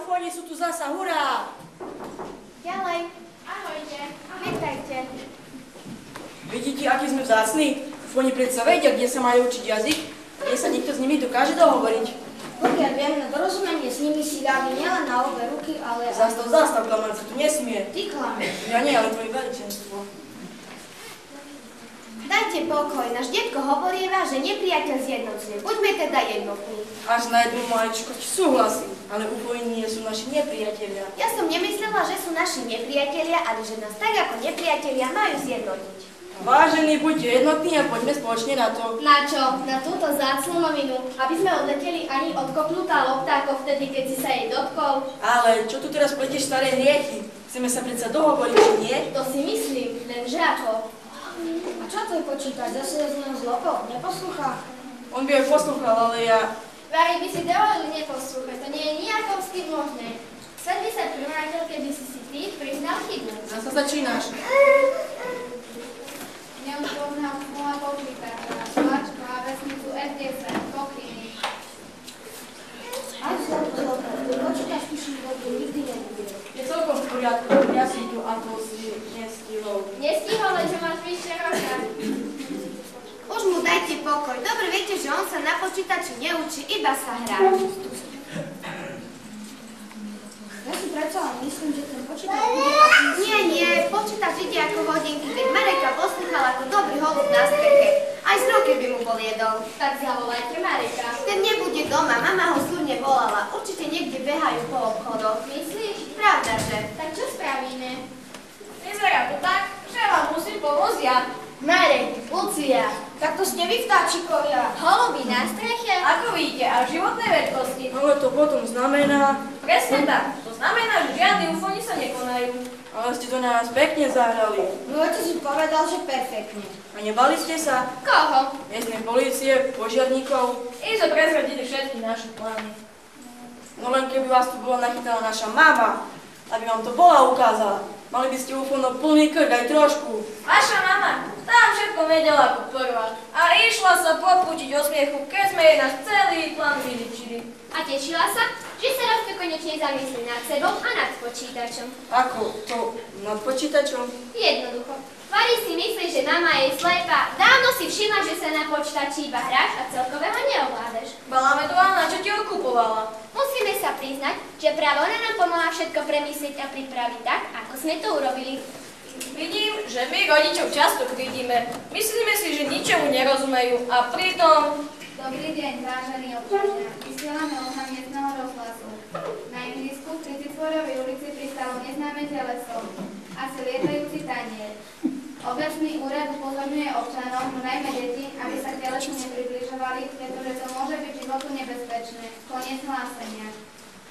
ufóni sú tu zasa, hurá! Ďalej. Ahojte. Vítajte. Vidíte, aký sme vzácni? Ufóni predsa vedia, kde sa majú učiť jazyk, kde sa niekto s nimi dokáže dohovoriť. Pokiaľ viem, na dorozumenie s nimi si dávi nielen na obe ruky, ale... Zastav, kamarát, sa tu nesmie. Ty klameš. Ja nie, ale tvoje veličenstvo. Dajte pokoj, náš detko hovorieva, že nepriateľ zjednocuje. Buďme teda jednotní. Až na jednu maličko súhlasím, ale ufóni nie sú naši nepriatelia. Ja som nemyslela, že sú naši nepriatelia, ale že nás tak ako nepriatelia majú zjednotiť. Vážení, buďte jednotní a poďme spoločne na to. Na čo? Na túto vzácnu novinu, aby sme odleteli ani odkopnutá lopta ako vtedy, keď si sa jej dotkol. Ale čo tu teraz pletieš staré hriechy? Chceme sa predsa dohovoriť, či nie? To si myslím, lenže ako? A čo to je počítať? Zase je z neho zlopol? Neposlúcha? On by aj poslúchal, ale ja... Vari by si dovolil neposlúchať, to nie je nijakovsky možné. Svet by sa primátil, keby si ty priznal chybu. Zasa začínaš. Neodpoznal môj počítača, tlačku a vesnicu F10, pokyny. Aj zlopol. Počítač píši vodu, nikdy nebude. Je celkom v poriadku, ja si tu a to si nestihol. Nestihol, lenže máš vyššie roka. Už mu dajte pokoj. Dobre viete, že on sa na počítači neučí, iba sa hrá. Ja si predsa len myslím, že ten počítač bude taký... Nie, počítač ide ako hodinky, veď Mareka poslúchal ako dobrý holub na streche. Aj z ruky by mu poliedol. Tak zavolajte Mareka. Ten nebude doma, mama ho súdne volala. Určite niekde behajú po obchodoch. Myslíš? Pravda, že? Tak čo spravíme? Vyzerá to tak, že vám musím pomôcť ja. Marek, Lucia. Tak to ste vy, vtáčikovia. Holuby na streche? Ako vidíte, a životné veľkosti. Ale to potom znamená... Presne tak, to znamená, že žiadne ufóni sa nekonajú. Ale ste to na nás pekne zahrali. Môj otec si povedal, že perfektne. A nebali ste sa? Koho? Miestnej polície, požiarníkov? Izo prezradili všetky naše plány. No len keby vás tu bola nachytala naša mama, aby vám to bola ukázala. Mali by ste ufónov plný krk, aj trošku. Vaša mama, tam všetko vedela ako prvá. A išla sa popútiť o smiechu, keď sme jej náš celý plán vyličili. A tešila sa, že sa Rozka konečne zamyslí nad sebou a nad počítačom. Ako? To nad počítačom? Jednoducho. Vary si myslí, že mama je slepá. Dávno si všimla, že sa na počítači iba hráš a celkového neovládaš. Baláme to Anna, čo ti okupovala. Musíme sa priznať, že práve ona nám pomohla všetko premyslieť a pripraviť tak, ako sme to urobili. Vidím, že my rodičov často kritíme. Myslíme si, že ničomu nerozumejú a pritom... Dobrý deň, vážení občania. Vysielame ohľad miestneho rozhlasu. Na ihrisku v 34. ulici pristalo neznáme teleso. Asi lietajúci tanier. Obecný úrad upozorňuje občanov, no najmä deti, aby sa k telesu nepribližovali, pretože to môže byť životu nebezpečné. Koniec hlásenia.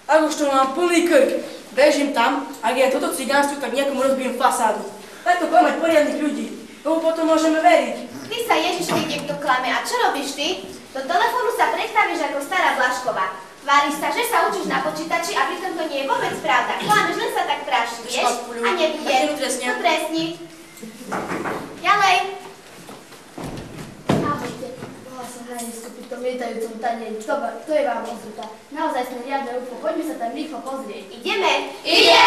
Ak už to mám plný krk, bežím tam, ak je toto cigánstvo, tak niekomu rozbijem fasádu. Takto klamať poriadnych ľudí, tomu potom môžeme veriť. Ty sa Ježiš, keď niekto klame. A čo robíš ty? Do telefónu sa predstavíš ako stará Blažková. Tváriš sa, že sa učíš na počítači a pritom to nie je vôbec pravda. Klameš, len sa tak práši, vieš? A nebudem. To trestni. Ďalej. Ahojte. Bola som hranisku pri tom lietajúcom tanieri. Kto je vám ozrúta? Naozaj sme riadne UFO. Poďme sa tam rýchlo pozrieť. Ideme. Ide!